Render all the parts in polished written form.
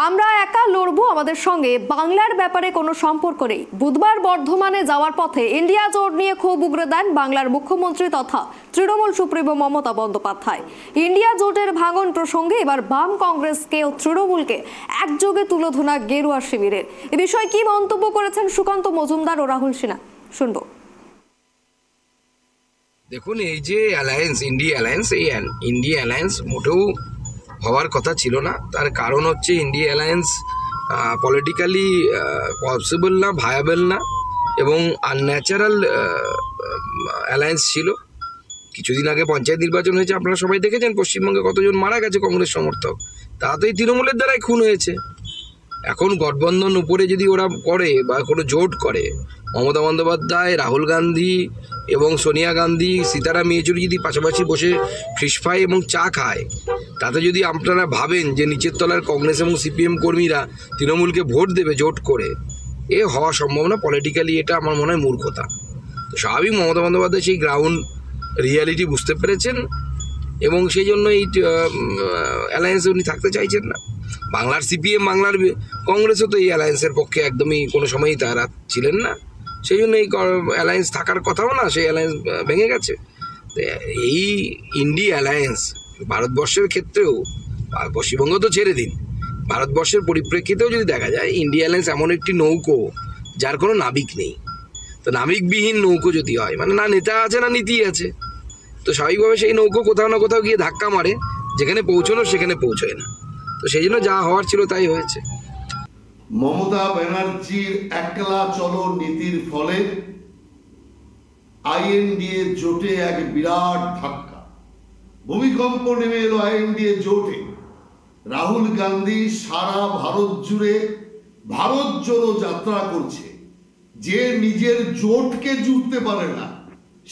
আমরা একা লড়বো, আমাদের সঙ্গে বাংলার ব্যাপারে কোনো সম্পর্ক নেই। বুধবার বর্ধমানে যাওয়ার পথে ইন্ডিয়া জোট নিয়ে ক্ষোভ উগরে দেন বাংলার মুখ্যমন্ত্রী তথা তৃণমূল সুপ্রিমো মমতা বন্দ্যোপাধ্যায়। ইন্ডিয়া জোটের ভাঙন প্রসঙ্গে এবার বাম কংগ্রেসকে ও তৃণমূলকে একযোগে তুলোধনা গেরুয়া শিবিরের। এ বিষয়ে কি মন্তব্য করেছেন সুকান্ত মজুমদার ও রাহুল সিনহা, শুনবো। দেখুন, এই যে অ্যালায়েন্স, ইন্ডিয়া অ্যালায়েন্স, এই ইন্ডিয়া অ্যালায়েন্স মোটেও হওয়ার কথা ছিল না। তার কারণ হচ্ছে ইন্ডিয়া অ্যালায়েন্স পলিটিক্যালি পসিবল না, ভায়াবল না এবং আনন্যাচারাল অ্যালায়েন্স ছিল। কিছুদিন আগে পঞ্চায়েত নির্বাচন হয়েছে, আপনারা সবাই দেখেছেন পশ্চিমবঙ্গে কতজন মারা গেছে কংগ্রেস সমর্থক, তারা তো এই তৃণমূলের দ্বারাই খুন হয়েছে। এখন গঠবন্ধন উপরে যদি ওরা করে বা কোনো জোট করে, মমতা বন্দ্যোপাধ্যায়, রাহুল গান্ধী এবং সোনিয়া গান্ধী, সীতারাম ইয়েচুরি যদি পাশাপাশি বসে ফিশ ফ্রাই এবং চা খায়, তাতে যদি আপনারা ভাবেন যে নিচের তলার কংগ্রেস এবং সিপিএম কর্মীরা তৃণমূলকে ভোট দেবে জোট করে, এ হওয়া সম্ভব না। পলিটিক্যালি এটা আমার মনে হয় মূর্খতা। তো স্বাভাবিক মমতা বন্দ্যোপাধ্যায় সেই গ্রাউন্ড রিয়ালিটি বুঝতে পেরেছেন এবং সেই জন্য এই অ্যালায়েন্সে উনি থাকতে চাইছেন না। বাংলার সিপিএম, বাংলার কংগ্রেসও তো এই অ্যালায়েন্সের পক্ষে একদমই কোনো সময়ই তারা ছিলেন না। সেই জন্য এই অ্যালায়েন্স থাকার কথাও না, সেই অ্যালায়েন্স ভেঙে গেছে। এই ইন্ডিয়া অ্যালায়েন্স ভারতবর্ষের ক্ষেত্রেও, পশ্চিমবঙ্গ তো ছেড়ে দিন, ভারতবর্ষের পরিপ্রেক্ষিতেও যদি দেখা যায়, ইন্ডিয়া অ্যালায়েন্স এমন একটি নৌকো যার কোনো নাবিক নেই। তো নাবিকবিহীন নৌকো যদি হয়, মানে না নেতা আছে না নীতি আছে, তো স্বাভাবিকভাবে সেই নৌকো কোথাও না কোথাও গিয়ে ধাক্কা মারে, যেখানে পৌঁছানো সেখানে পৌঁছয় না। তো সেই জন্য যা হওয়ার ছিল তাই হয়েছে। মমতা ব্যানার্জির একলা চলো নীতির ফলে আইএনডিএ জোটে এক বিরাট ধাক্কা, ভূমিকম্প নেমে এলো আইএনডিএ জোটে। রাহুল গান্ধী সারা ভারত জুড়ে ভারত জোড়ো যাত্রা করছে। যে নিজের জোটকে জুটতে পারে না,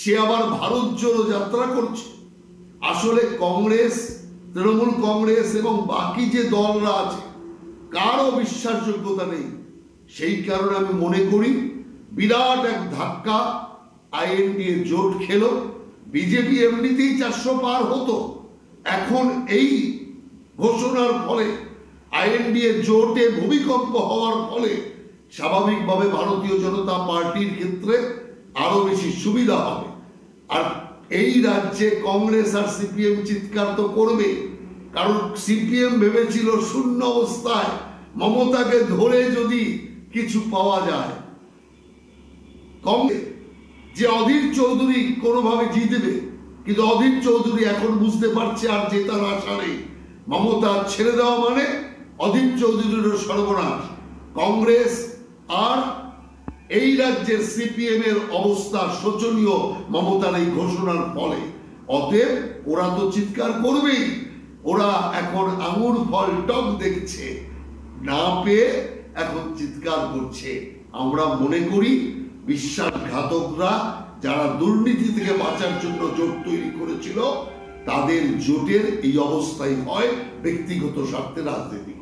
সে আবার ভারত জোড়ো যাত্রা করছে। আসলে কংগ্রেস, তৃণমূল কংগ্রেস এবং বাকি যে দলরা আছে, কারও বিশ্বাসযোগ্যতা নেই। সেই কারণে আমি মনে করি বিরাট এক ধাক্কা আইএনডিএ জোট খেলো। বিজেপি এমনিতেই 400 পার হতো, এখন এই ঘোষণার ফলে আইএনডিএ জোটে ভূমিকম্প হওয়ার ফলে স্বাভাবিকভাবে ভারতীয় জনতা পার্টির ক্ষেত্রে আরো বেশি সুবিধা হবে। আর এই রাজ্যে কংগ্রেস আর সিপিএম চিৎকার তো করবে, কারণ সিপিএম ভেবেছিল শূন্য অবস্থায় মমতাকে ধরে যদি কিছু পাওয়া যায়, কংগ্রেস যে অধীর চৌধুরী কোনোভাবে জিতবে, কিন্তু অধীর চৌধুরী এখন বুঝতে পারছে আর জেতার আশা নেই। মমতা ছেড়ে দেওয়া মানে অধীর চৌধুরীরও সর্বনাশ। কংগ্রেস আর এই রাজ্যের সিপিএম এর অবস্থা শোচনীয় মমতার এই ঘোষণার ফলে। অতএব ওরা তো চিৎকার করবেই। ওরা এখন আঙুর ফল টক দেখছে, না পেয়ে এখন চিৎকার করছে। আমরা মনে করি বিশ্বাসঘাতকরা যারা দুর্নীতি থেকে বাঁচার জন্য জোট তৈরি করেছিল, তাদের জোটের এই অবস্থায় হয় ব্যক্তিগত স্বার্থে রাজনীতি।